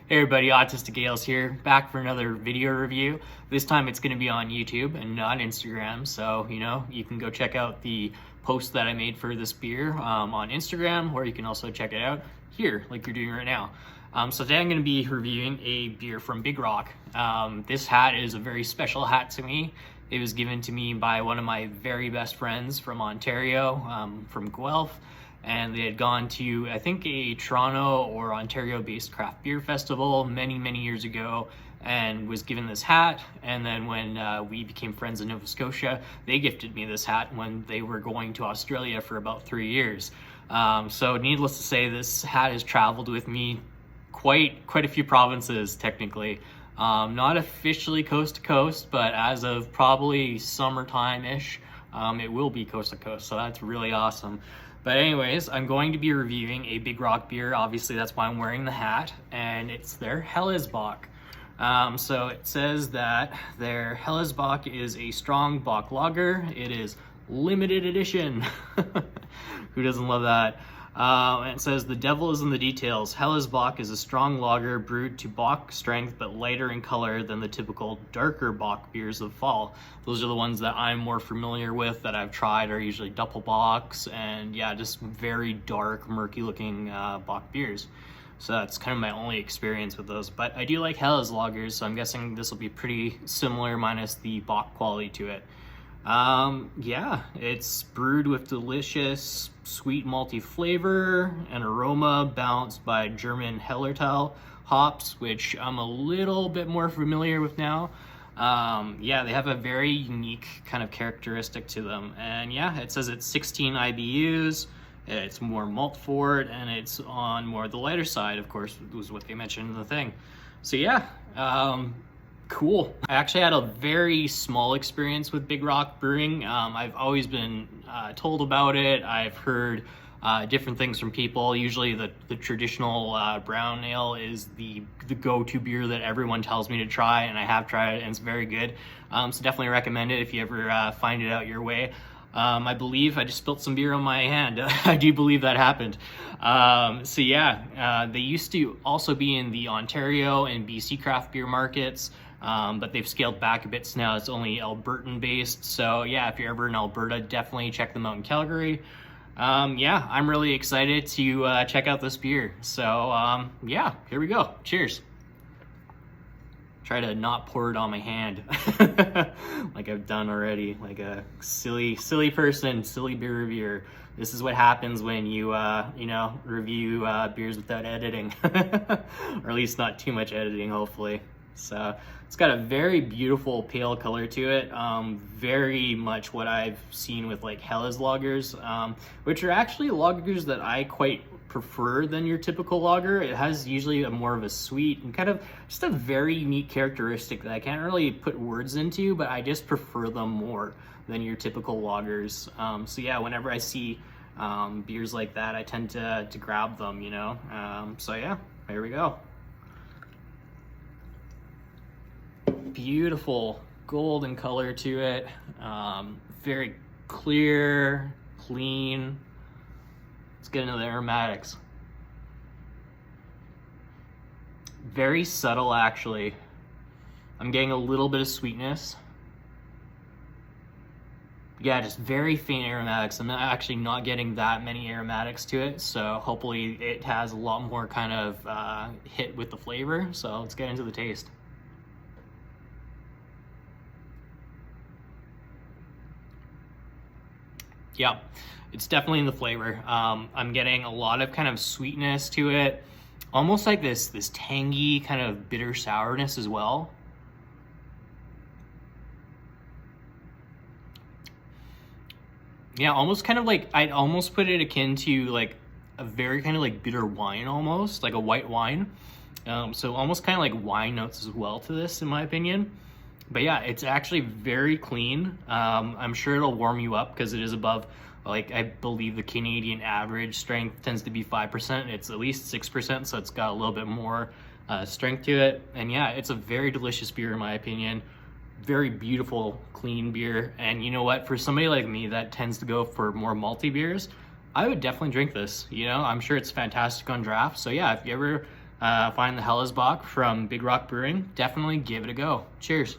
Hey everybody, Autistic Gales here, back for another video review. This time it's going to be on YouTube and not Instagram, so you can go check out the post that I made for this beer on Instagram, or you can also check it out here, like you're doing right now. So today I'm going to be reviewing a beer from Big Rock. This hat is a very special hat to me. It was given to me by one of my very best friends from Ontario, from Guelph. And they had gone to, I think, a Toronto or Ontario-based craft beer festival many years ago, and was given this hat. And then when we became friends in Nova Scotia, they gifted me this hat when they were going to Australia for about 3 years. So needless to say, this hat has traveled with me quite a few provinces, technically. Not officially coast to coast, but as of probably summertime-ish, it will be coast to coast, so that's really awesome. But anyways, I'm going to be reviewing a Big Rock beer. Obviously, that's why I'm wearing the hat, and it's their Bock. So it says that their Bock is a strong Bock Lager. It is limited edition. Who doesn't love that? And it says, the devil is in the details. Bock is a strong lager brewed to Bock strength, but lighter in color than the typical darker Bock beers of fall. Those are the ones that I'm more familiar with, that I've tried, are usually Doppelbocks, and yeah, just very dark, murky looking Bock beers. So that's kind of my only experience with those. But I do like lagers, so I'm guessing this will be pretty similar, minus the Bock quality to it. Yeah, it's brewed with delicious sweet malty flavor and aroma, balanced by German Hellertal hops, which I'm a little bit more familiar with now. Yeah, they have a very unique kind of characteristic to them. And yeah, it says it's 16 IBUs, it's more malt forward, and it's on more the lighter side, of course, was what they mentioned in the thing. So yeah, cool. I actually had a very small experience with Big Rock Brewing. I've always been told about it. I've heard different things from people. Usually the traditional brown ale is the go-to beer that everyone tells me to try, and I have tried it, and it's very good. So definitely recommend it if you ever find it out your way. I believe I just spilled some beer on my hand. I do believe that happened. So yeah, they used to also be in the Ontario and BC craft beer markets. But they've scaled back a bit, so now it's only Albertan based. So yeah, if you're ever in Alberta, definitely check them out in Calgary. Yeah, I'm really excited to check out this beer. So yeah, here we go. Cheers. Try to not pour it on my hand like I've done already, like a silly person, silly beer reviewer. This is what happens when you review beers without editing, or at least not too much editing, hopefully. So it's got a very beautiful pale color to it, very much what I've seen with like lagers, which are actually lagers that I quite prefer than your typical lager. It has usually a more of a sweet and kind of just a very unique characteristic that I can't really put words into, but I just prefer them more than your typical lagers. So yeah, whenever I see beers like that, I tend to grab them, so yeah, here we go. Beautiful golden color to it, very clear, clean. Let's get into the aromatics. Very subtle, actually. I'm getting a little bit of sweetness. Yeah, just very faint aromatics. I'm actually not getting that many aromatics to it, so hopefully it has a lot more kind of hit with the flavor. So let's get into the taste. Yeah, it's definitely in the flavor. I'm getting a lot of kind of sweetness to it, almost like this tangy kind of bitter sourness as well. Yeah, almost kind of like, I'd almost put it akin to like a very kind of like bitter wine, almost like a white wine. So almost kind of like wine notes as well to this, in my opinion. But yeah, it's actually very clean. I'm sure it'll warm you up because it is above, like, I believe the Canadian average strength tends to be 5%. It's at least 6%, so it's got a little bit more strength to it. And yeah, it's a very delicious beer in my opinion. Very beautiful, clean beer. And you know what? For somebody like me that tends to go for more malty beers, I would definitely drink this. I'm sure it's fantastic on draft. So yeah, if you ever find the Helles Bock from Big Rock Brewing. Definitely give it a go. Cheers.